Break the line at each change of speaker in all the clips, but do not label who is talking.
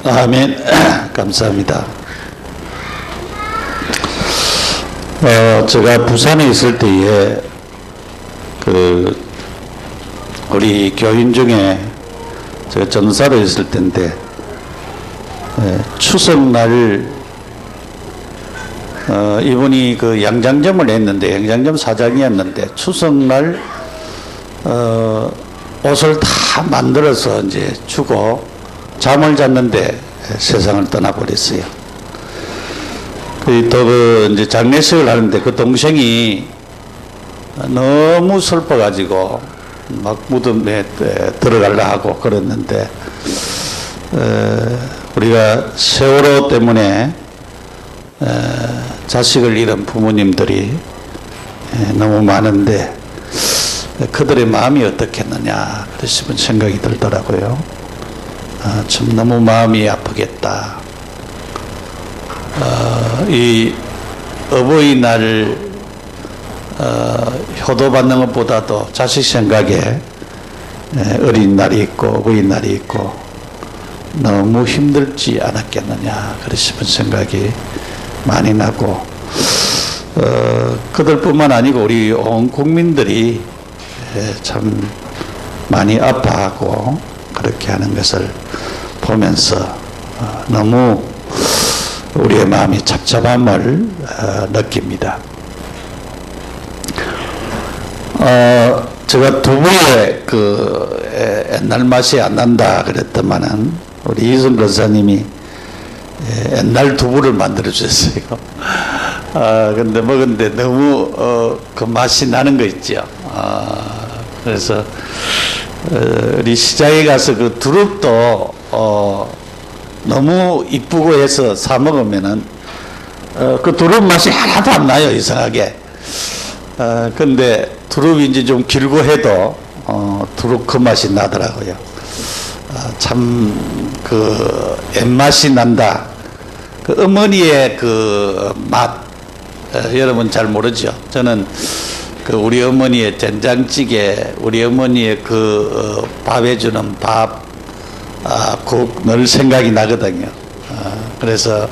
아멘. 감사합니다. 제가 부산에 있을 때에 우리 교인 중에 제가 전사로 있을 때인데 추석날 이분이 그 양장점을 했는데 양장점 사장이었는데 추석날 옷을 다 만들어서 이제 주고 잠을 잤는데 세상을 떠나버렸어요. 또 이제 장례식을 하는데 그 동생이 너무 슬퍼가지고 막 무덤에 들어가려 하고 그랬는데 우리가 세월호 때문에 자식을 잃은 부모님들이 너무 많은데 그들의 마음이 어떻겠느냐 그런 생각이 들더라고요. 참 너무 마음이 아프겠다. 이 어버이날 효도받는 것보다도 자식 생각에 어린 날이 있고 어버이날이 있고 너무 힘들지 않았겠느냐 그런 싶은 생각이 많이 나고 그들뿐만 아니고 우리 온 국민들이 참 많이 아파하고 그렇게 하는 것을 보면서 너무 우리의 마음이 잡잡함을 느낍니다. 제가 두부에 옛날 맛이 안 난다 그랬더만은 우리 이승 권사님이 옛날 두부를 만들어 주셨어요. 근데 먹었는데 너무 그 맛이 나는 거 있죠. 그래서 우리 시장에 가서 그 두릅도 너무 이쁘고 해서 사 먹으면은 그 두릅 맛이 하나도 안 나요, 이상하게. 근데 두릅이 이제 좀 길고 해도 두릅 그 맛이 나더라고요. 참 그 옛맛이 난다. 그 어머니의 그 맛 여러분 잘 모르죠. 저는 그 우리 어머니의 된장찌개, 우리 어머니의 그 밥해 주는 밥, 국 늘 생각이 나거든요. 그래서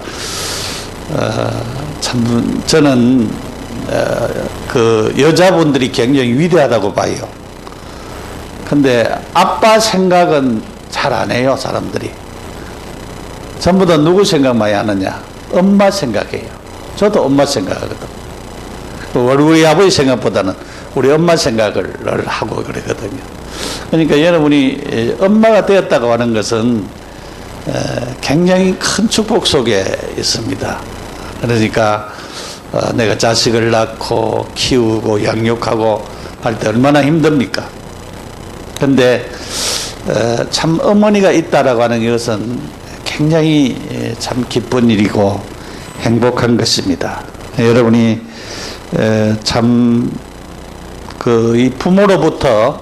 참 저는 그 여자분들이 굉장히 위대하다고 봐요. 근데 아빠 생각은 잘 안 해요, 사람들이. 전부 다 누구 생각 많이 하느냐? 엄마 생각해요. 저도 엄마 생각하거든. 우리 아버지 생각보다는 우리 엄마 생각을 늘 하고 그러거든요. 그러니까 여러분이 엄마가 되었다고 하는 것은 굉장히 큰 축복 속에 있습니다. 그러니까 내가 자식을 낳고 키우고 양육하고 할 때 얼마나 힘듭니까? 근데 참 어머니가 있다라고 하는 것은 굉장히 참 기쁜 일이고 행복한 것입니다. 여러분이 참 이 부모로부터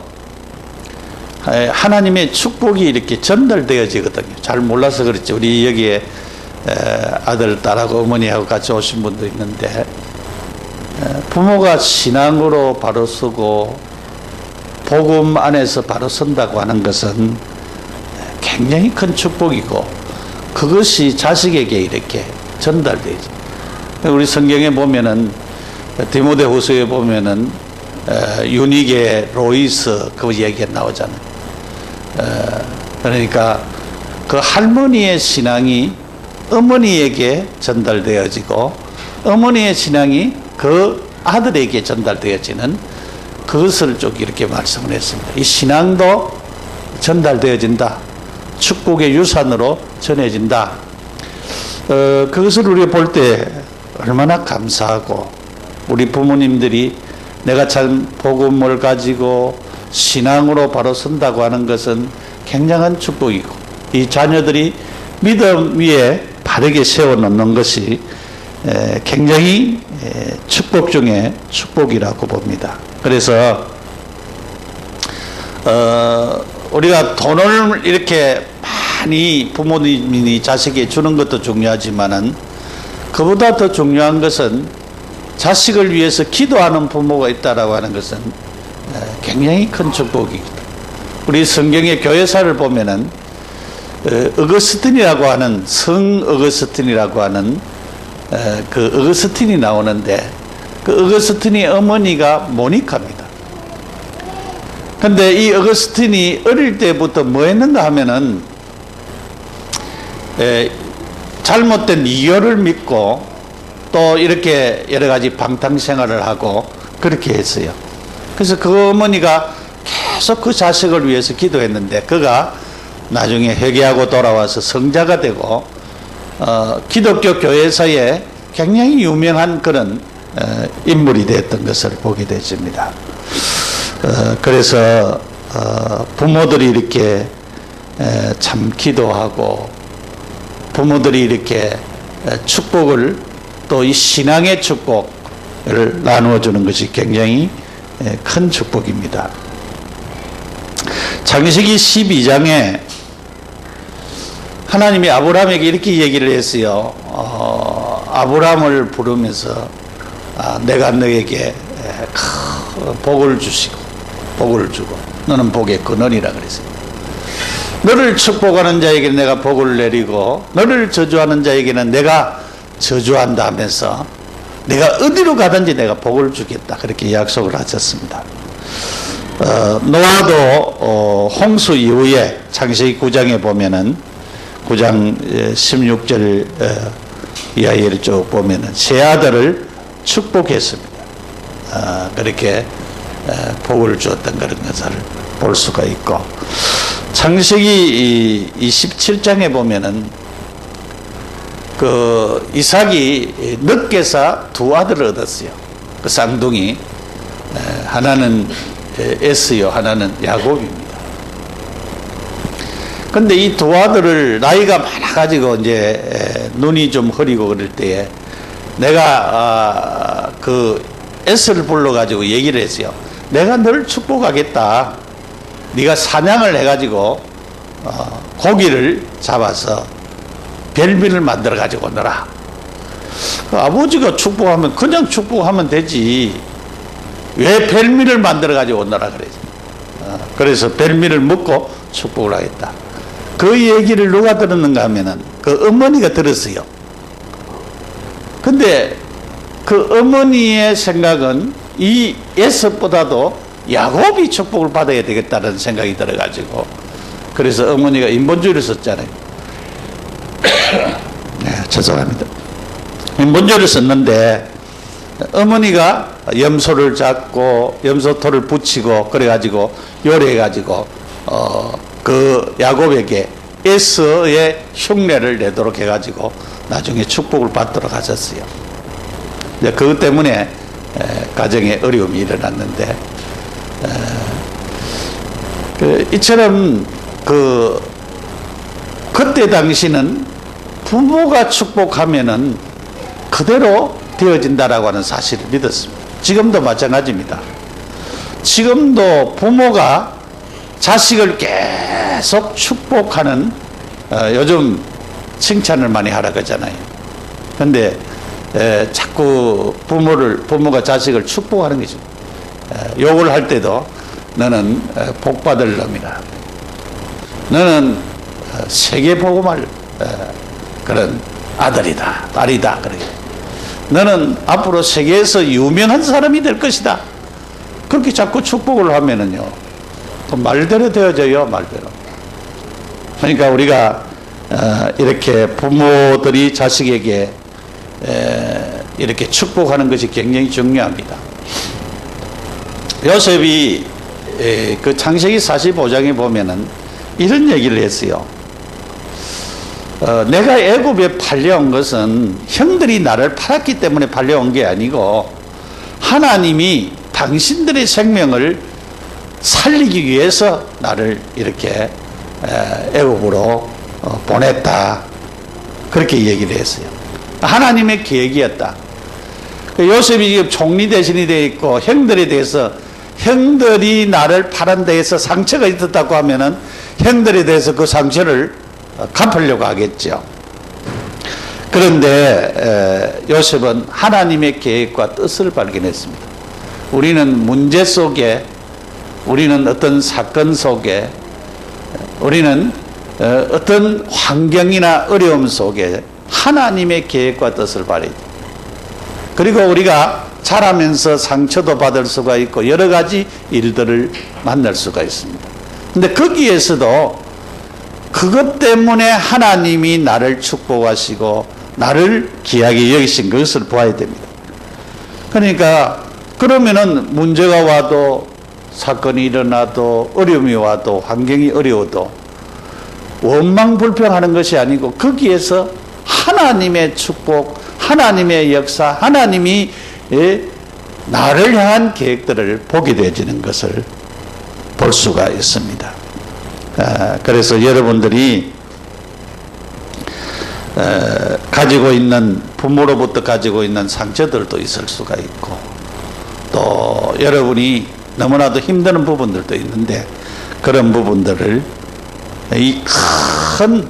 하나님의 축복이 이렇게 전달되어지거든요. 잘 몰라서 그렇지. 우리 여기에 아들, 딸하고 어머니하고 같이 오신 분도 있는데 부모가 신앙으로 바로 서고 복음 안에서 바로 선다고 하는 것은 굉장히 큰 축복이고 그것이 자식에게 이렇게 전달되죠. 우리 성경에 보면은 디모데후서에 보면은 유니게 로이스 그 얘기가 나오잖아요. 그러니까 그 할머니의 신앙이 어머니에게 전달되어지고 어머니의 신앙이 그 아들에게 전달되어지는 그것을 쭉 이렇게 말씀을 했습니다. 이 신앙도 전달되어진다. 축복의 유산으로 전해진다. 그것을 우리가 볼 때 얼마나 감사하고 우리 부모님들이 내가 참 복음을 가지고 신앙으로 바로 선다고 하는 것은 굉장한 축복이고 이 자녀들이 믿음 위에 바르게 세워놓는 것이 굉장히 축복 중에 축복이라고 봅니다. 그래서 우리가 돈을 이렇게 많이 부모님이 자식에게 주는 것도 중요하지만은 그보다 더 중요한 것은 자식을 위해서 기도하는 부모가 있다라고 하는 것은 굉장히 큰 축복입니다. 우리 성경의 교회사를 보면은 어거스틴이라고 하는 성 어거스틴이라고 하는 그 어거스틴이 나오는데 그 어거스틴이 어머니가 모니카입니다. 근데 이 어거스틴이 어릴 때부터 뭐 했는가 하면은 잘못된 이교를 믿고 또 이렇게 여러 가지 방탕생활을 하고 그렇게 했어요. 그래서 그 어머니가 계속 그 자식을 위해서 기도했는데 그가 나중에 회개하고 돌아와서 성자가 되고 기독교 교회사에 굉장히 유명한 그런 인물이 됐던 것을 보게 되십니다. 그래서 부모들이 이렇게 참 기도하고 부모들이 이렇게 축복을 또 이 신앙의 축복을 나누어 주는 것이 굉장히 큰 축복입니다. 창세기 12장에 하나님이 아브라함에게 이렇게 얘기를 했어요. 아브라함을 부르면서 내가 너에게 복을 주시고 복을 주고 너는 복의 근원이라 그랬어요. 너를 축복하는 자에게는 내가 복을 내리고 너를 저주하는 자에게는 내가 저주한다 하면서 내가 어디로 가든지 내가 복을 주겠다 그렇게 약속을 하셨습니다. 노아도 홍수 이후에 창세기 9장에 보면은 9장 16절 이하를 쭉 보면은 세 아들을 축복했습니다. 그렇게 복을 주었던 그런 것을 볼 수가 있고 창세기 27장에 보면은 그 이삭이 늦게서 두 아들을 얻었어요. 그 쌍둥이 하나는 에스요 하나는 야곱입니다. 근데 이 두 아들을 나이가 많아가지고 이제 눈이 좀 흐리고 그럴 때에 내가 그 에스를 불러가지고 얘기를 했어요. 내가 널 축복하겠다. 네가 사냥을 해가지고 고기를 잡아서 별미를 만들어 가지고 오너라. 아버지가 축복하면 그냥 축복하면 되지. 왜 별미를 만들어 가지고 오너라 그래요. 그래서 별미를 먹고 축복을 하겠다. 그 얘기를 누가 들었는가 하면은 그 어머니가 들었어요. 근데 그 어머니의 생각은 이 에서보다도 야곱이 축복을 받아야 되겠다는 생각이 들어가지고 그래서 어머니가 인본주의를 썼잖아요. 네, 죄송합니다. 인본주의를 썼는데 어머니가 염소를 잡고 염소토를 붙이고 그래가지고 요리해가지고 그 야곱에게 에서의 흉내를 내도록 해가지고 나중에 축복을 받도록 하셨어요. 그것 때문에 가정에 어려움이 일어났는데 이처럼 그때 당시는 부모가 축복하면은 그대로 되어진다라고 하는 사실을 믿었습니다. 지금도 마찬가지입니다. 지금도 부모가 자식을 계속 축복하는 요즘 칭찬을 많이 하라 그러잖아요. 근데 자꾸 부모가 자식을 축복하는 거죠. 욕을 할 때도 너는 복받을 놈이라. 너는 세계 복음할 그런 아들이다, 딸이다. 그래요. 너는 앞으로 세계에서 유명한 사람이 될 것이다. 그렇게 자꾸 축복을 하면은요, 말대로 되어져요, 말대로. 그러니까 우리가 이렇게 부모들이 자식에게 이렇게 축복하는 것이 굉장히 중요합니다. 요셉이 그 창세기 45장에 보면은 이런 얘기를 했어요. 내가 애굽에 팔려온 것은 형들이 나를 팔았기 때문에 팔려온 게 아니고 하나님이 당신들의 생명을 살리기 위해서 나를 이렇게 애굽으로 보냈다. 그렇게 얘기를 했어요. 하나님의 계획이었다. 요셉이 지금 총리 대신이 되어 있고 형들에 대해서 형들이 나를 팔은 데에서 상처가 있었다고 하면은 형들에 대해서 그 상처를 갚으려고 하겠죠. 그런데 요셉은 하나님의 계획과 뜻을 발견했습니다. 우리는 문제 속에, 우리는 어떤 사건 속에, 우리는 어떤 환경이나 어려움 속에 하나님의 계획과 뜻을 발휘해요. 그리고 우리가 자라면서 상처도 받을 수가 있고 여러 가지 일들을 만날 수가 있습니다. 근데 거기에서도 그것 때문에 하나님이 나를 축복하시고 나를 귀하게 여기신 것을 보아야 됩니다. 그러니까 그러면은 문제가 와도 사건이 일어나도 어려움이 와도 환경이 어려워도 원망불평하는 것이 아니고 거기에서 하나님의 축복, 하나님의 역사, 하나님이 나를 향한 계획들을 보게 되어지는 것을 볼 수가 있습니다. 그래서 여러분들이 가지고 있는 부모로부터 가지고 있는 상처들도 있을 수가 있고 또 여러분이 너무나도 힘드는 부분들도 있는데 그런 부분들을 이 큰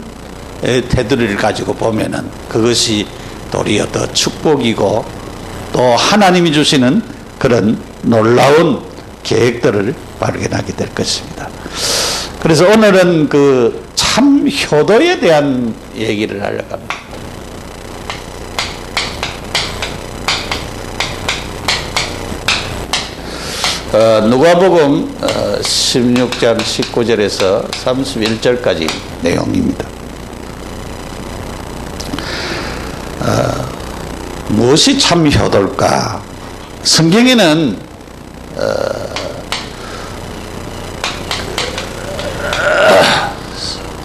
테두리를 가지고 보면은 그것이 도리어 더 축복이고 또 하나님이 주시는 그런 놀라운 계획들을 발견하게 될 것입니다. 그래서 오늘은 그 참 효도에 대한 얘기를 하려고 합니다. 누가복음 16장 19절에서 31절까지 내용입니다. 무엇이 참 효도일까? 성경에는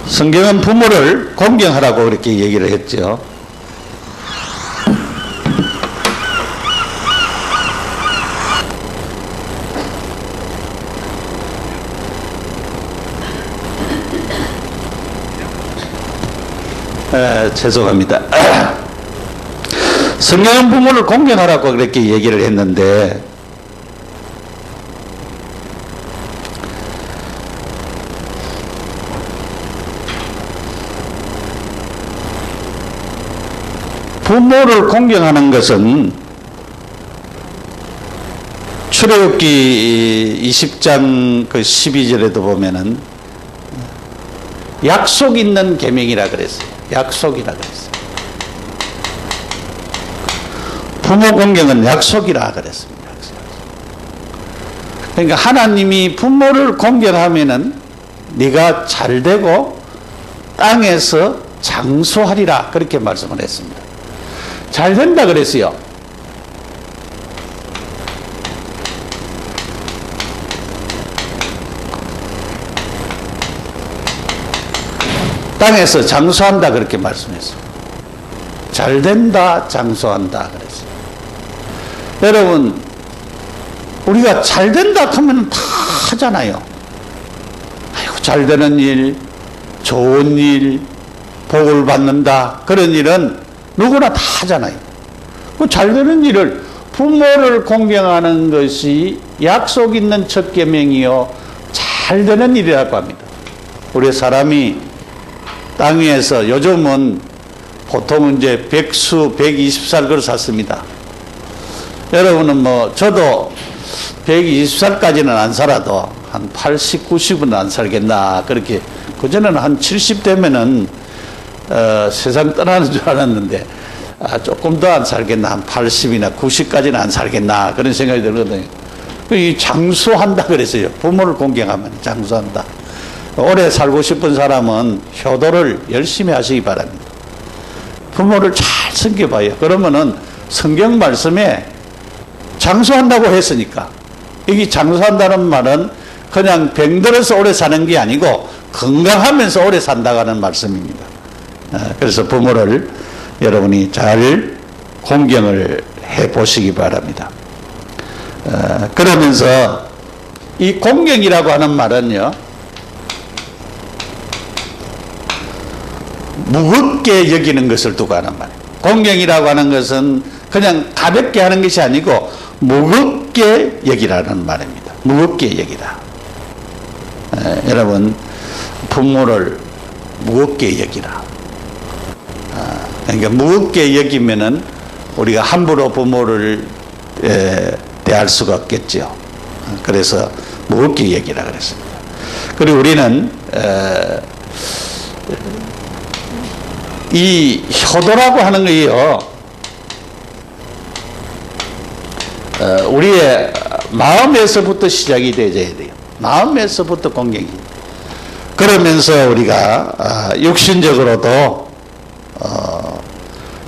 성경은 부모를 공경하라고 그렇게 얘기를 했죠. 죄송합니다. 성경은 부모를 공경하라고 그렇게 얘기를 했는데 부모를 공경하는 것은 출애굽기 20장 그 12절에도 보면은 약속 있는 계명이라 그랬어요. 약속이라 그랬어요. 부모 공경은 약속이라 그랬습니다. 그러니까 하나님이 부모를 공경하면은 네가 잘되고 땅에서 장수하리라 그렇게 말씀을 했습니다. 잘 된다 그랬어요. 땅에서 장수한다 그렇게 말씀했어요. 잘 된다, 장수한다 그랬어요. 여러분, 우리가 잘 된다 하면 다 하잖아요. 아이고, 잘 되는 일, 좋은 일, 복을 받는다. 그런 일은 누구나 다 하잖아요. 그 잘 되는 일을 부모를 공경하는 것이 약속 있는 첫 계명이요 잘 되는 일이라고 합니다. 우리 사람이 땅 위에서 요즘은 보통은 이제 100수 120살 그걸 샀습니다. 여러분은 뭐 저도 120살까지는 안 살아도 한 80, 90은 안 살겠나 그렇게 그전에는 한 70 되면은 세상 떠나는 줄 알았는데 조금 더 안 살겠나 한 80이나 90까지는 안 살겠나 그런 생각이 들거든요. 이 장수한다 그랬어요. 부모를 공경하면 장수한다. 오래 살고 싶은 사람은 효도를 열심히 하시기 바랍니다. 부모를 잘 섬겨봐요. 그러면은 성경 말씀에 장수한다고 했으니까 여기 장수한다는 말은 그냥 병들어서 오래 사는 게 아니고 건강하면서 오래 산다는 말씀입니다. 그래서 부모를 여러분이 잘 공경을 해 보시기 바랍니다. 그러면서 이 공경이라고 하는 말은요, 무겁게 여기는 것을 두고 하는 말이에요. 공경이라고 하는 것은 그냥 가볍게 하는 것이 아니고 무겁게 여기라는 말입니다. 무겁게 여기라. 여러분, 부모를 무겁게 여기라. 그러니까 무겁게 여기면은 우리가 함부로 부모를 대할 수가 없겠죠. 그래서 무겁게 여기라 그랬습니다. 그리고 우리는 이 효도라고 하는 거예요. 우리의 마음에서부터 시작이 되어야 돼요. 마음에서부터 공경이. 그러면서 우리가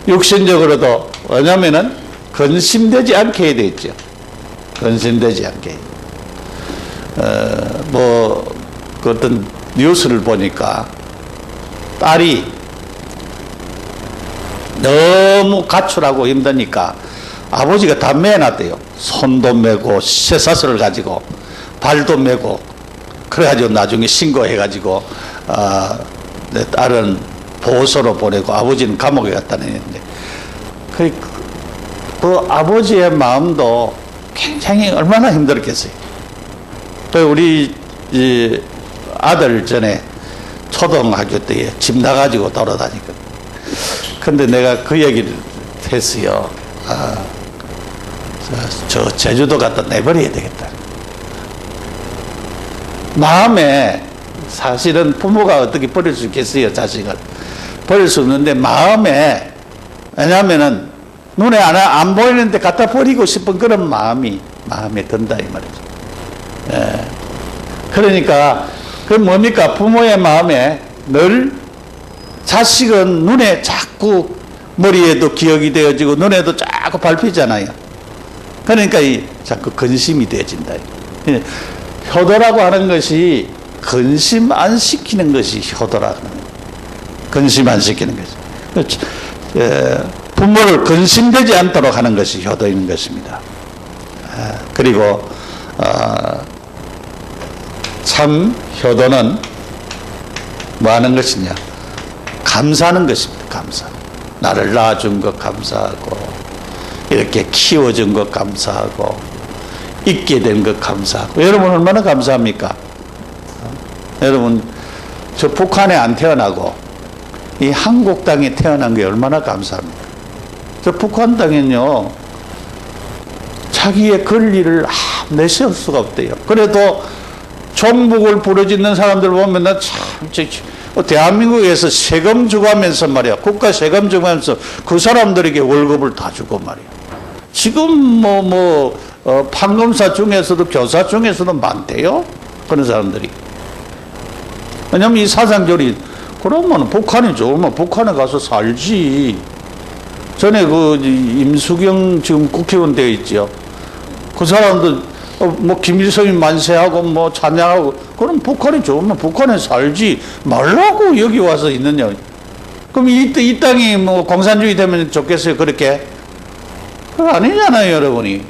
육신적으로도 왜냐면은 근심되지 않게 해야 되겠죠. 근심되지 않게. 그 어떤 뉴스를 보니까 딸이 너무 가출하고 힘드니까 아버지가 다 매놨대요. 손도 매고 쇠사슬을 가지고 발도 매고 그래가지고 나중에 신고해가지고 내 딸은 보호소로 보내고 아버지는 감옥에 갔다 내는데 그 아버지의 마음도 굉장히 얼마나 힘들었겠어요. 우리 아들 전에 초등학교 때 집 나가지고 돌아다니거든. 근데 내가 그 얘기를 했어요. 저 제주도 갖다 내버려야 되겠다. 마음에 사실은 부모가 어떻게 버릴 수 있겠어요, 자식을. 버릴 수 없는데 마음에, 왜냐하면은 눈에 안 보이는데 갖다 버리고 싶은 그런 마음에 든다 이 말이죠. 예. 그러니까 그 뭡니까? 부모의 마음에 늘 자식은 눈에 자꾸 머리에도 기억이 되어지고 눈에도 자꾸 밟히잖아요. 그러니까 자꾸 근심이 되어진다. 효도라고 하는 것이 근심 안 시키는 것이 효도라고 하는 거예요. 근심 안 시키는 것이. 부모를 근심되지 않도록 하는 것이 효도인 것입니다. 그리고 참 효도는 뭐 하는 것이냐? 감사하는 것입니다. 감사. 나를 낳아준 것 감사하고 이렇게 키워준 것 감사하고 있게 된 것 감사하고. 여러분 얼마나 감사합니까? 여러분 저 북한에 안 태어나고 이 한국 땅에 태어난 게 얼마나 감사합니까? 저 북한 땅에는요 자기의 권리를 내세울 수가 없대요. 그래도 종북을 부르짖는 사람들 보면 나 참 대한민국에서 세금 주고하면서 말이야, 국가 세금 주고하면서 그 사람들에게 월급을 다 주고 말이야. 지금 판검사 중에서도 교사 중에서도 많대요, 그런 사람들이. 왜냐면 이 사상절이 그러면 북한이 좋으면 북한에 가서 살지. 전에 그 임수경 지금 국회의원 되어 있죠. 그 사람도 김일성이 만세하고 찬양하고, 그럼 북한이 좋으면 북한에 살지 말라고 여기 와서 있느냐. 그럼 이 땅이 공산주의 되면 좋겠어요, 그렇게? 그거 아니잖아요, 여러분이.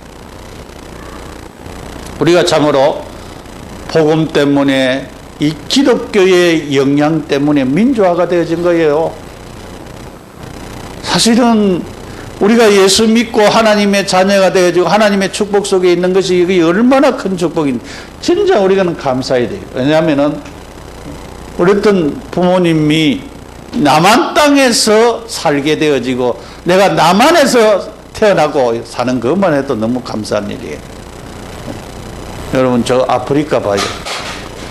우리가 참으로 복음 때문에 이 기독교의 영향 때문에 민주화가 되어진 거예요. 사실은 우리가 예수 믿고 하나님의 자녀가 되어지고 하나님의 축복 속에 있는 것이 이게 얼마나 큰 축복인지 진짜 우리가 감사해야 돼요. 왜냐하면은 우리 어떤 부모님이 남한 땅에서 살게 되어지고 내가 남한에서 태어나고 사는 것만 해도 너무 감사한 일이에요. 여러분 저 아프리카 봐요.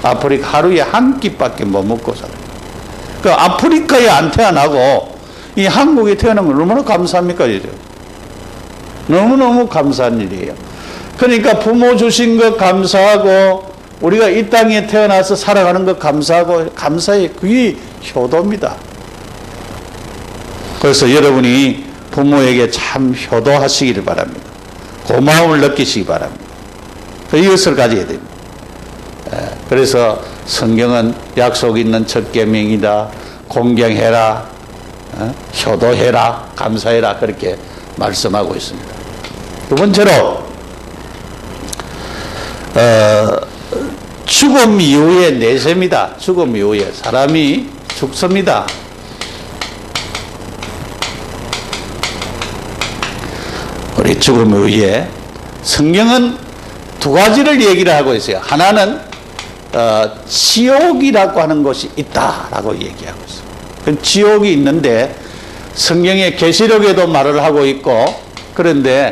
아프리카 하루에 한 끼밖에 못 먹고 살아요. 그 아프리카에 안 태어나고 이 한국에 태어난 건 얼마나 감사합니까? 이제 너무너무 감사한 일이에요. 그러니까 부모 주신 것 감사하고 우리가 이 땅에 태어나서 살아가는 것 감사하고 감사의 그게 효도입니다. 그래서 여러분이 부모에게 참 효도하시기를 바랍니다. 고마움을 느끼시기 바랍니다. 이것을 가져야 됩니다. 그래서 성경은 약속 있는 첫 계명이다. 공경해라. 효도해라, 감사해라, 그렇게 말씀하고 있습니다. 두 번째로 죽음 이후의 내세입니다. 죽음 이후에 사람이 죽습니다. 우리 죽음 이후에 성경은 두 가지를 얘기를 하고 있어요. 하나는 지옥이라고 하는 것이 있다라고 얘기하고 있어요. 지옥이 있는데 성경의 계시록에도 말을 하고 있고, 그런데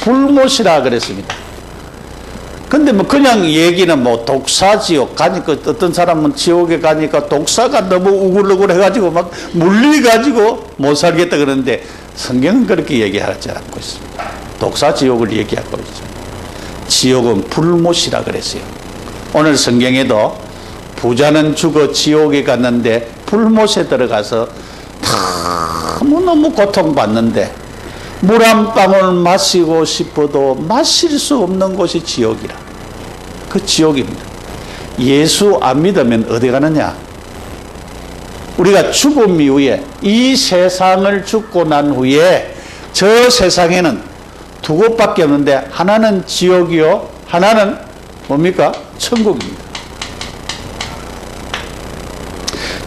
불못이라 그랬습니다. 근데 뭐 그냥 얘기는 뭐 독사 지옥 가니까 어떤 사람은 지옥에 가니까 독사가 너무 우글우글 해가지고 막 물려가지고 못 살겠다 그러는데 성경은 그렇게 얘기하지 않고 있습니다. 독사 지옥을 얘기하고 있죠. 지옥은 불못이라 그랬어요. 오늘 성경에도 부자는 죽어 지옥에 갔는데 불못에 들어가서 너무너무 고통받는데 물 한 방울 마시고 싶어도 마실 수 없는 곳이 지옥이라. 그 지옥입니다. 예수 안 믿으면 어디 가느냐? 우리가 죽음 이후에 이 세상을 죽고 난 후에 저 세상에는 두 곳밖에 없는데 하나는 지옥이요, 하나는 뭡니까? 천국입니다.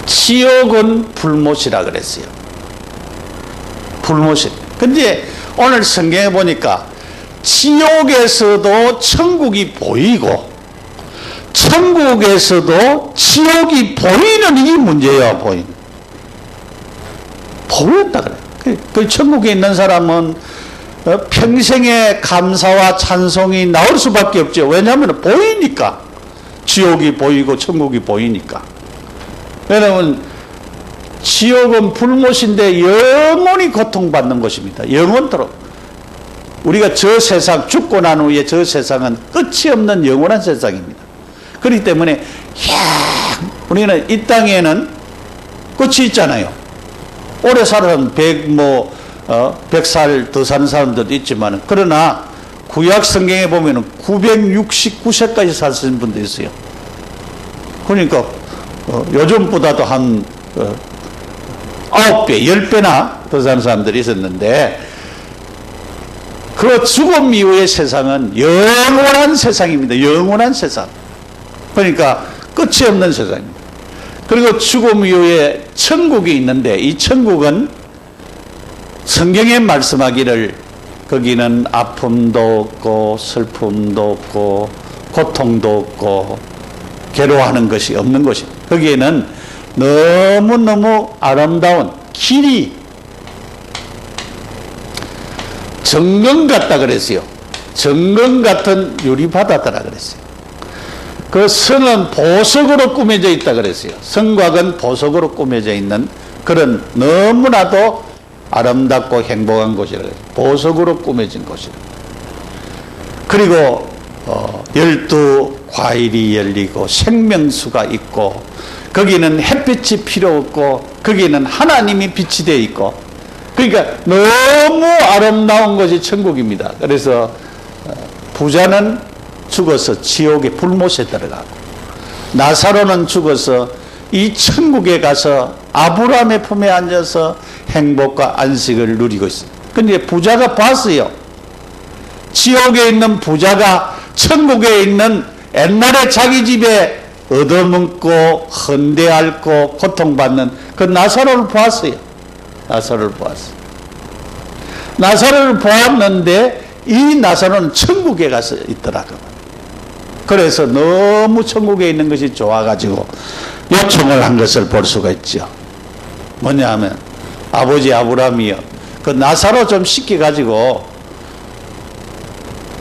지옥은 불못이라 그랬어요. 불못이. 근데 오늘 성경에 보니까 지옥에서도 천국이 보이고 천국에서도 지옥이 보이는 이 문제예요. 보였다 그래. 그 천국에 있는 사람은 평생의 감사와 찬송이 나올 수밖에 없죠. 왜냐하면 보이니까. 지옥이 보이고 천국이 보이니까. 왜냐하면 지옥은 불못인데 영원히 고통받는 곳입니다. 영원토록. 우리가 저 세상, 죽고 난 후에 저 세상은 끝이 없는 영원한 세상입니다. 그렇기 때문에 우리는 이 땅에는 끝이 있잖아요. 오래 살아는 100살 더 사는 사람들도 있지만, 그러나 구약 성경에 보면 969세까지 사시는 분도 있어요. 그러니까 요즘보다도 한 9배, 10배나 더 사는 사람들이 있었는데, 그 죽음 이후의 세상은 영원한 세상입니다. 영원한 세상. 그러니까 끝이 없는 세상입니다. 그리고 죽음 이후에 천국이 있는데, 이 천국은 성경에 말씀하기를 거기는 아픔도 없고 슬픔도 없고 고통도 없고 괴로워하는 것이 없는 곳입니다. 거기에는 너무너무 아름다운 길이 정금 같다 그랬어요. 정금 같은 유리바다더라 그랬어요. 그 성은 보석으로 꾸며져 있다 그랬어요. 성곽은 보석으로 꾸며져 있는 그런 너무나도 아름답고 행복한 곳이라 그랬어요. 보석으로 꾸며진 곳이라. 그리고 12과일이 열리고 생명수가 있고, 거기는 햇빛이 필요 없고 거기는 하나님이 빛이 되어 있고, 그러니까 너무 아름다운 것이 천국입니다. 그래서 부자는 죽어서 지옥의 불못에 들어가고, 나사로는 죽어서 이 천국에 가서 아브라함의 품에 앉아서 행복과 안식을 누리고 있습니다. 그런데 부자가 봤어요. 지옥에 있는 부자가 천국에 있는 옛날에 자기 집에 얻어먹고 헌대앓고 고통받는 그 나사로를 보았어요. 나사로를 보았어요. 나사로를 보았는데 이 나사로는 천국에 가서 있더라고요. 그래서 너무 천국에 있는 것이 좋아가지고 요청을 한 것을 볼 수가 있죠. 뭐냐 하면, 아버지 아브라함이요, 그 나사로 좀 씻겨가지고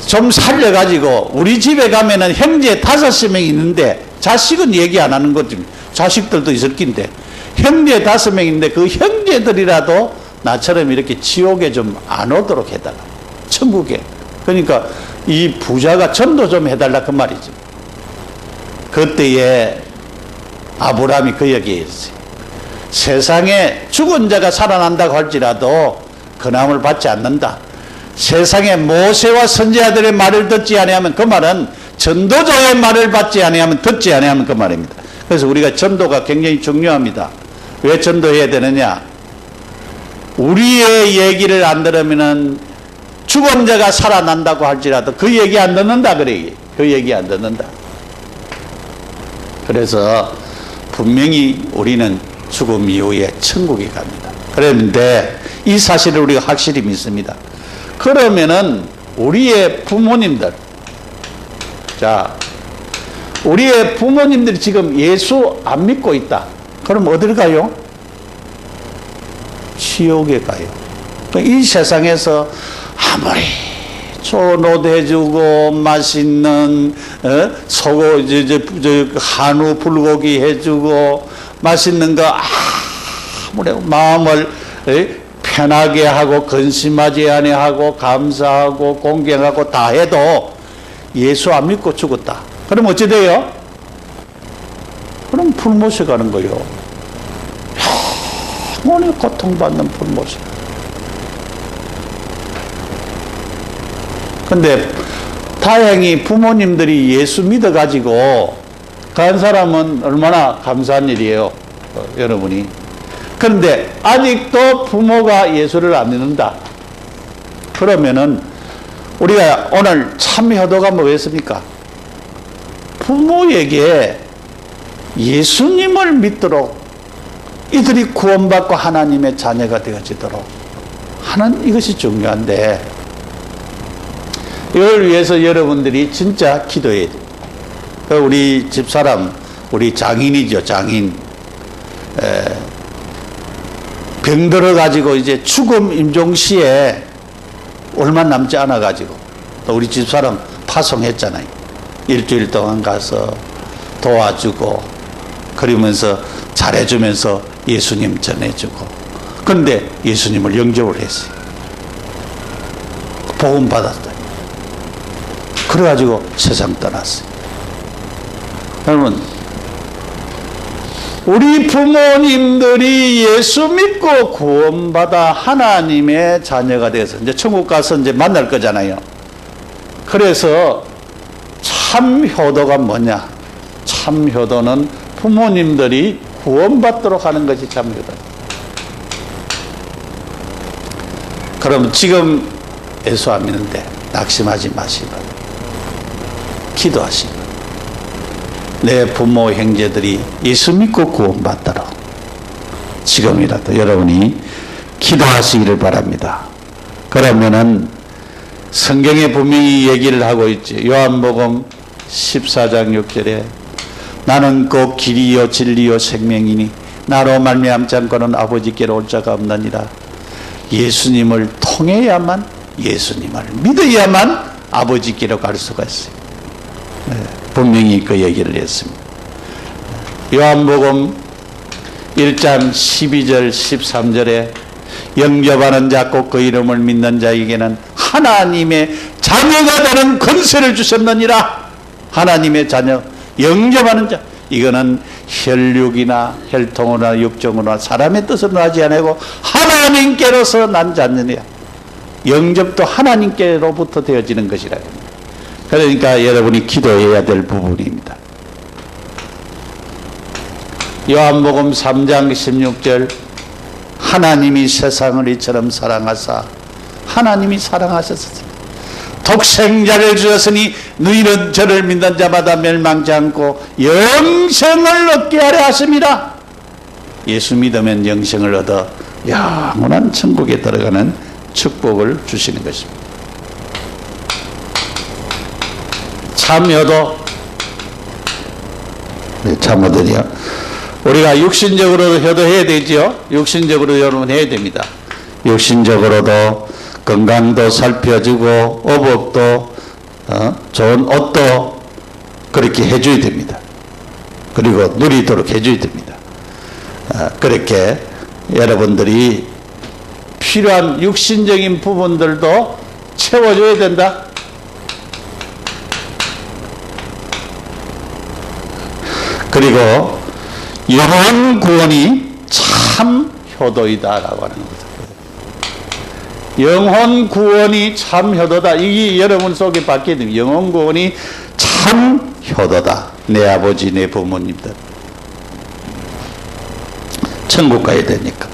좀 살려가지고 우리 집에 가면은 형제 5명 있는데, 자식은 얘기 안 하는 거지, 자식들도 있을 낀데 형제 5명인데 그 형제들이라도 나처럼 이렇게 지옥에 좀 안 오도록 해달라, 천국에. 그러니까 이 부자가 전도 좀 해달라 그 말이죠. 그때에 아브라함이 그 얘기했어요. 세상에 죽은 자가 살아난다고 할지라도 근함을 받지 않는다. 세상에 모세와 선지자들의 말을 듣지 아니하면, 그 말은 전도자의 말을 받지 아니하면, 듣지 아니하면 그 말입니다. 그래서 우리가 전도가 굉장히 중요합니다. 왜 전도해야 되느냐? 우리의 얘기를 안 들으면은 죽은 자가 살아난다고 할지라도 그 얘기 안 듣는다 그래. 그 얘기 안 듣는다. 그래서 분명히 우리는 죽음 이후에 천국에 갑니다. 그런데 이 사실을 우리가 확실히 믿습니다. 그러면은 우리의 부모님들, 자, 우리의 부모님들이 지금 예수 안 믿고 있다. 그럼 어딜 가요? 지옥에 가요. 이 세상에서 아무리 초노 해주고 맛있는 소고 한우 불고기 해주고 맛있는 거 아무래도 마음을 편하게 하고 근심하지 아니하고 감사하고 공경하고 다 해도 예수 안 믿고 죽었다. 그럼 어찌 돼요? 그럼 풀모시 가는 거요. 영원히 고통받는 풀모시. 근데 다행히 부모님들이 예수 믿어가지고 간 사람은 얼마나 감사한 일이에요, 여러분이. 그런데 아직도 부모가 예수를 안 믿는다. 그러면은 우리가 오늘 참 효도가 뭐였습니까? 부모에게 예수님을 믿도록 이들이 구원받고 하나님의 자녀가 되어지도록 하는 이것이 중요한데, 이걸 위해서 여러분들이 진짜 기도해야 돼요. 우리 집사람, 우리 장인이죠, 장인. 병 들어가지고 이제 죽음 임종시에 얼마 남지 않아가지고 또 우리 집사람 파송했잖아요. 일주일 동안 가서 도와주고 그러면서 잘해주면서 예수님 전해주고. 그런데 예수님을 영접을 했어요. 복음 받았어요. 그래가지고 세상 떠났어요. 여러분, 우리 부모님들이 예수 믿고 구원받아 하나님의 자녀가 돼서 이제 천국 가서 이제 만날 거잖아요. 그래서 참 효도가 뭐냐? 참 효도는 부모님들이 구원받도록 하는 것이 참 효도다. 그럼 지금 예수 안 믿는데 낙심하지 마시고 기도하시고, 내 부모 형제들이 예수 믿고 구원받도록 지금이라도 여러분이 기도하시기를 바랍니다. 그러면은 성경에 분명히 얘기를 하고 있지. 요한복음 14장 6절에 나는 곧 길이요 진리요 생명이니 나로 말미암지 않고는 아버지께로 올 자가 없느니라. 예수님을 통해야만, 예수님을 믿어야만 아버지께로 갈 수가 있어요. 네, 분명히 그 얘기를 했습니다. 요한복음 1장 12절 13절에 영접하는 자 곧 그 이름을 믿는 자에게는 하나님의 자녀가 되는 권세를 주셨느니라. 하나님의 자녀, 영접하는 자, 이거는 혈육이나 혈통이나 육정이나 사람의 뜻을 나지 아니고 하나님께로서 난 자녀냐. 영접도 하나님께로부터 되어지는 것이라. 그러니까 여러분이 기도해야 될 부분입니다. 요한복음 3장 16절 하나님이 세상을 이처럼 사랑하사 하나님이 사랑하셨습니다. 독생자를 주셨으니 너희는 저를 믿는 자마다 멸망치 않고 영생을 얻게 하려 하십니다. 예수 믿으면 영생을 얻어 영원한 천국에 들어가는 축복을 주시는 것입니다. 참여도, 네, 참여도요. 우리가 육신적으로도 효도해야 되죠. 육신적으로 여러분 해야 됩니다. 육신적으로도 건강도 살펴주고 어복도 좋은 옷도 그렇게 해줘야 됩니다. 그리고 누리도록 해줘야 됩니다. 그렇게 여러분들이 필요한 육신적인 부분들도 채워줘야 된다. 그리고 영혼 구원이 참 효도이다라고 하는 겁니다. 영혼 구원이 참 효도다. 이게 여러분 속에 바뀌어야 됩니다. 영혼 구원이 참 효도다. 내 아버지, 내 부모님들 천국 가야 되니까.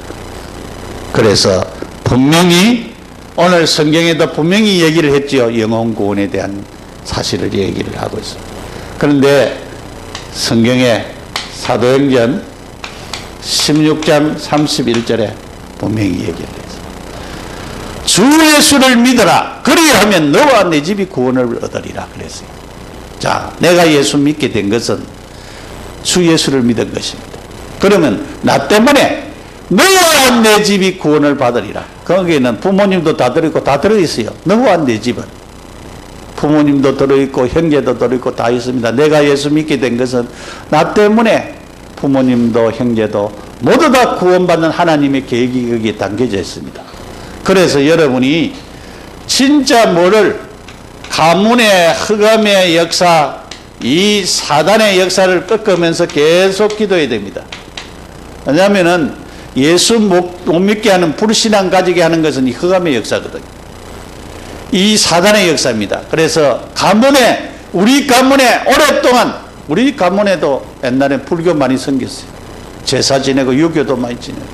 그래서 분명히 오늘 성경에도 분명히 얘기를 했죠. 영혼 구원에 대한 사실을 얘기를 하고 있습니다. 그런데 성경에 사도행전 16장 31절에 분명히 얘기를 했어요. 주 예수를 믿어라. 그리하면 너와 내 집이 구원을 얻으리라 그랬어요. 자, 내가 예수 믿게 된 것은 주 예수를 믿은 것입니다. 그러면 나 때문에 너와 내 집이 구원을 받으리라. 거기에는 부모님도 다 들어있고 다 들어있어요. 너와 내 집은. 부모님도 들어있고 형제도 들어있고 다 있습니다. 내가 예수 믿게 된 것은 나 때문에 부모님도 형제도 모두 다 구원받는 하나님의 계획이 거기에 담겨져 있습니다. 그래서 여러분이 진짜 뭐를 가문의 흑암의 역사, 이 사단의 역사를 꺾으면서 계속 기도해야 됩니다. 왜냐하면은 예수 못 믿게 하는 불신앙 가지게 하는 것은 이 흑암의 역사거든요. 이 사단의 역사입니다. 그래서 가문에, 우리 가문에 오랫동안, 우리 가문에도 옛날에 불교 많이 생겼어요. 제사 지내고 유교도 많이 지내고.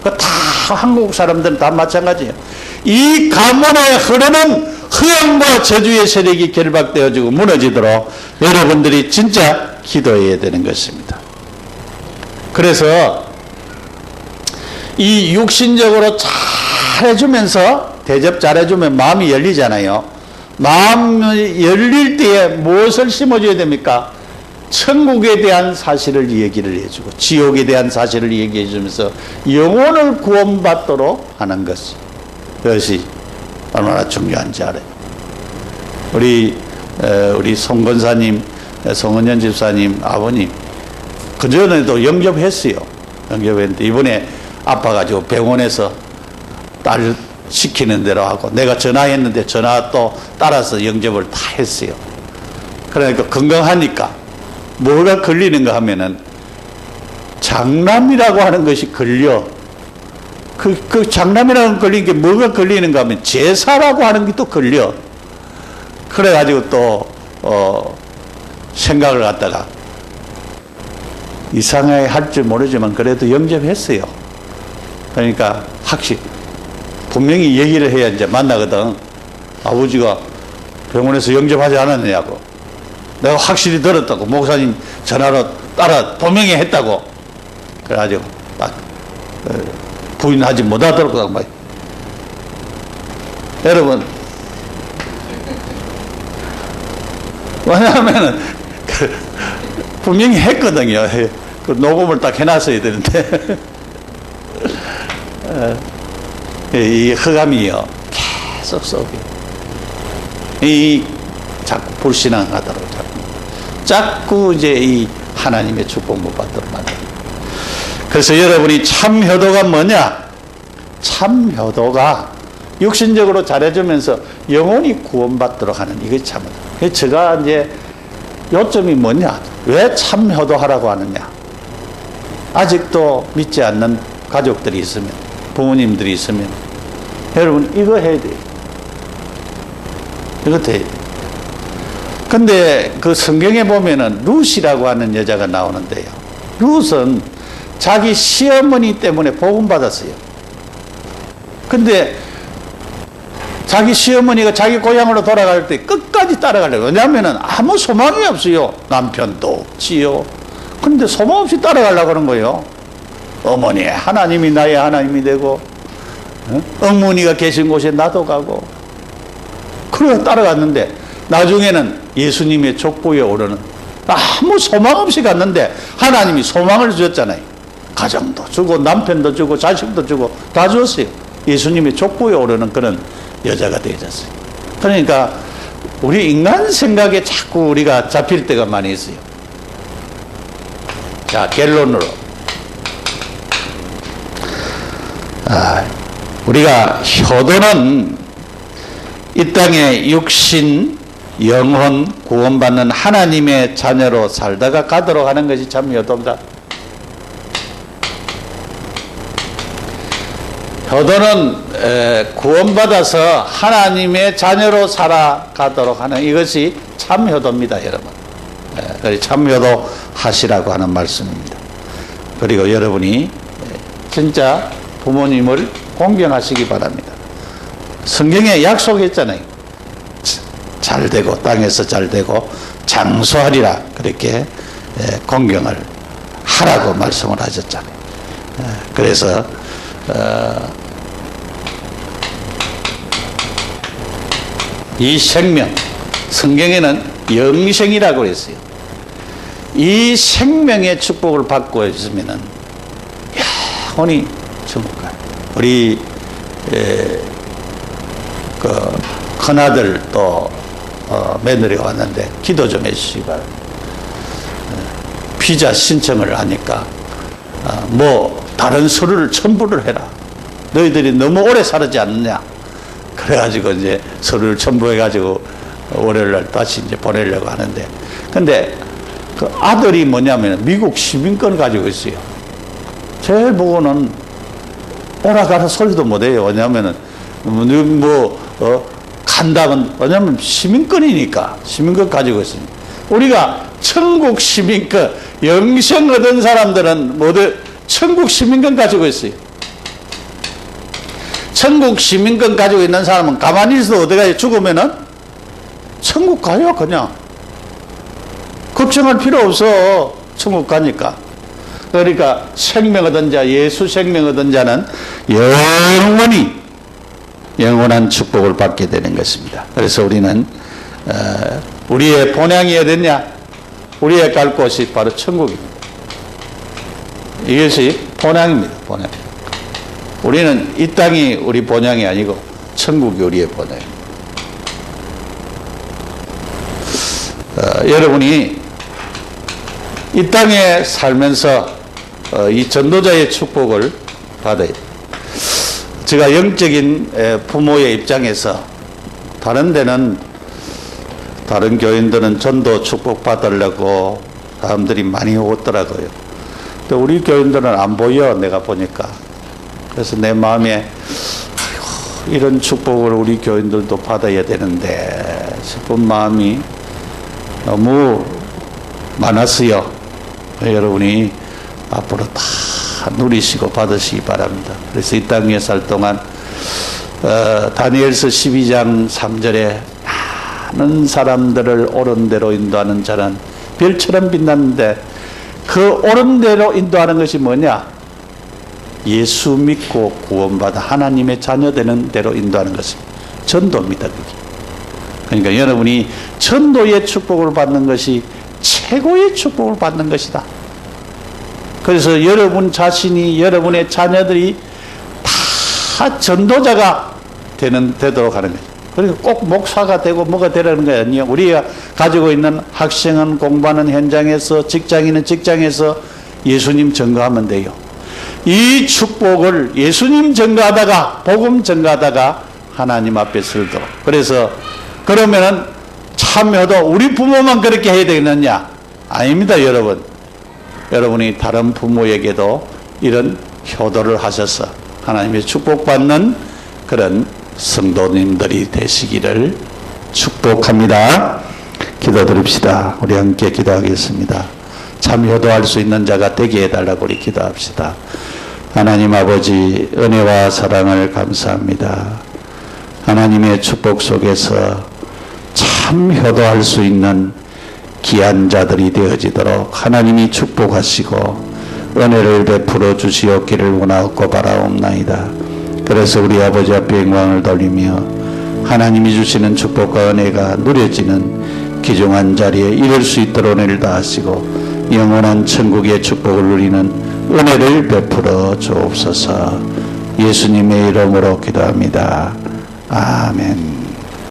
다 한국 사람들은 다 마찬가지예요. 이 가문에 흐르는 흑암과 저주의 세력이 결박되어지고 무너지도록 여러분들이 진짜 기도해야 되는 것입니다. 그래서 이 육신적으로 잘해주면서, 대접 잘해주면 마음이 열리잖아요. 마음이 열릴 때에 무엇을 심어줘야 됩니까? 천국에 대한 사실을 얘기를 해주고 지옥에 대한 사실을 얘기해 주면서 영혼을 구원받도록 하는 것이, 그것이 얼마나 중요한지 알아요. 우리 송건사님, 송은현 집사님 아버님 그전에도 영접했어요. 영접했는데 이번에 아파가지고 병원에서 딸 시키는 대로 하고, 내가 전화했는데 전화 또 따라서 영접을 다 했어요. 그러니까 건강하니까 뭐가 걸리는가 하면은 장남이라고 하는 것이 걸려. 그 장남이라고 걸린 게 뭐가 걸리는가 하면 제사라고 하는 게 또 걸려. 그래가지고 또 생각을 갖다가 이상하게 할 줄 모르지만 그래도 영접했어요. 그러니까 확실히 분명히 얘기를 해야 이제 만나거든. 아버지가 병원에서 영접하지 않았느냐고. 내가 확실히 들었다고. 목사님 전화로 따라 분명히 했다고. 그래가지고 막 부인하지 못하더라고. 막. 여러분, 왜냐하면은 분명히 했거든요. 그 녹음을 딱 해놨어야 되는데 이 흑암이요 계속 속여. 이 자꾸 불신앙하도록 자꾸 이제 이 하나님의 축복 못 받도록 만듭니다. 그래서 여러분이 참 효도가 뭐냐? 참 효도가 육신적으로 잘해주면서 영혼이 구원받도록 하는, 이게 참 효도. 그래서 제가 이제 요점이 뭐냐? 왜 참 효도하라고 하느냐? 아직도 믿지 않는 가족들이 있으면, 부모님들이 있으면 여러분 이거 해야 돼요. 이거 돼야 돼요. 근데 그 성경에 보면은 룻이라고 하는 여자가 나오는데요. 룻은 자기 시어머니 때문에 복음 받았어요. 근데 자기 시어머니가 자기 고향으로 돌아갈 때 끝까지 따라가려고. 왜냐하면은 아무 소망이 없어요. 남편도 없지요. 근데 소망 없이 따라가려고 하는 거예요. 어머니, 하나님이 나의 하나님이 되고, 어머니가 계신 곳에 나도 가고. 그래 따라갔는데 나중에는 예수님의 족보에 오르는, 아무 소망 없이 갔는데 하나님이 소망을 주셨잖아요. 가정도 주고 남편도 주고 자식도 주고 다 주었어요. 예수님의 족보에 오르는 그런 여자가 되어졌어요. 그러니까 우리 인간 생각에 자꾸 우리가 잡힐 때가 많이 있어요. 자, 결론으로 우리가 효도는 이 땅에 육신, 영혼 구원받는 하나님의 자녀로 살다가 가도록 하는 것이 참 효도입니다. 효도는 구원받아서 하나님의 자녀로 살아가도록 하는, 이것이 참 효도입니다, 여러분. 그래서 참 효도 하시라고 하는 말씀입니다. 그리고 여러분이 진짜 부모님을 공경하시기 바랍니다. 성경에 약속했잖아요. 잘 되고 땅에서 잘 되고 장수하리라, 그렇게 공경을 하라고 말씀을 하셨잖아요. 그래서 이 생명, 성경에는 영생이라고 했어요. 이 생명의 축복을 받고 있으면은 영원히 천국 가요. 우리 그 큰아들 또 며느리가 왔는데 기도 좀 해주시기 바랍니다. 피자 신청을 하니까 뭐 다른 서류를 첨부를 해라. 너희들이 너무 오래 살지 않느냐. 그래가지고 이제 서류를 첨부해가지고 월요일날 다시 이제 보내려고 하는데, 근데 그 아들이 뭐냐면 미국 시민권 가지고 있어요. 제일 보고는 오라가라 소리도 못해요. 왜냐하면은 간다면, 왜냐하면 시민권이니까, 시민권 가지고 있으니까. 우리가 천국 시민권, 영생 얻은 사람들은 모두 천국 시민권 가지고 있어요. 천국 시민권 가지고 있는 사람은 가만히 있어도 어디 가요? 죽으면은 천국 가요. 그냥 걱정할 필요 없어. 천국 가니까. 그러니까 생명 얻은 자, 예수 생명 얻은 자는 영원한 축복을 받게 되는 것입니다. 그래서 우리는 우리의 본향이 어딨냐? 우리의 갈 곳이 바로 천국입니다. 이것이 본향입니다. 본향. 우리는 이 땅이 우리 본향이 아니고 천국이 우리의 본향입니다. 여러분이 이 땅에 살면서 이 전도자의 축복을 받아야 돼요. 제가 영적인 부모의 입장에서 다른 데는, 다른 교인들은 전도 축복 받으려고 사람들이 많이 오더라고요. 근데 우리 교인들은 안 보여, 내가 보니까. 그래서 내 마음에 이런 축복을 우리 교인들도 받아야 되는데 싶은 마음이 너무 많았어요. 여러분이 앞으로 다 누리시고 받으시기 바랍니다. 그래서 이 땅에 살 동안 다니엘서 12장 3절에 많은 사람들을 옳은 대로 인도하는 자는 별처럼 빛났는데, 그 옳은 대로 인도하는 것이 뭐냐? 예수 믿고 구원받아 하나님의 자녀 되는 대로 인도하는 것입니다. 전도입니다. 그게. 그러니까 여러분이 전도의 축복을 받는 것이 최고의 축복을 받는 것이다. 그래서 여러분 자신이, 여러분의 자녀들이 다 전도자가 되도록 하는 거예요. 그러니까 꼭 목사가 되고 뭐가 되라는 거 아니에요. 우리가 가지고 있는 학생은 공부하는 현장에서, 직장인은 직장에서 예수님 전가하면 돼요. 이 축복을 예수님 전가하다가, 복음 전가하다가 하나님 앞에 설도록. 그래서 그러면은 참여도 우리 부모만 그렇게 해야 되겠느냐? 아닙니다, 여러분. 여러분이 다른 부모에게도 이런 효도를 하셔서 하나님의 축복받는 그런 성도님들이 되시기를 축복합니다. 기도드립시다. 우리 함께 기도하겠습니다. 참 효도할 수 있는 자가 되게 해달라고 우리 기도합시다. 하나님 아버지, 은혜와 사랑을 감사합니다. 하나님의 축복 속에서 참 효도할 수 있는 귀한 자들이 되어지도록 하나님이 축복하시고 은혜를 베풀어 주시옵기를 원하옵고 바라옵나이다. 그래서 우리 아버지 앞에 영광을 돌리며 하나님이 주시는 축복과 은혜가 누려지는 귀중한 자리에 이룰 수 있도록 은혜를 다하시고 영원한 천국의 축복을 누리는 은혜를 베풀어 주옵소서. 예수님의 이름으로 기도합니다. 아멘.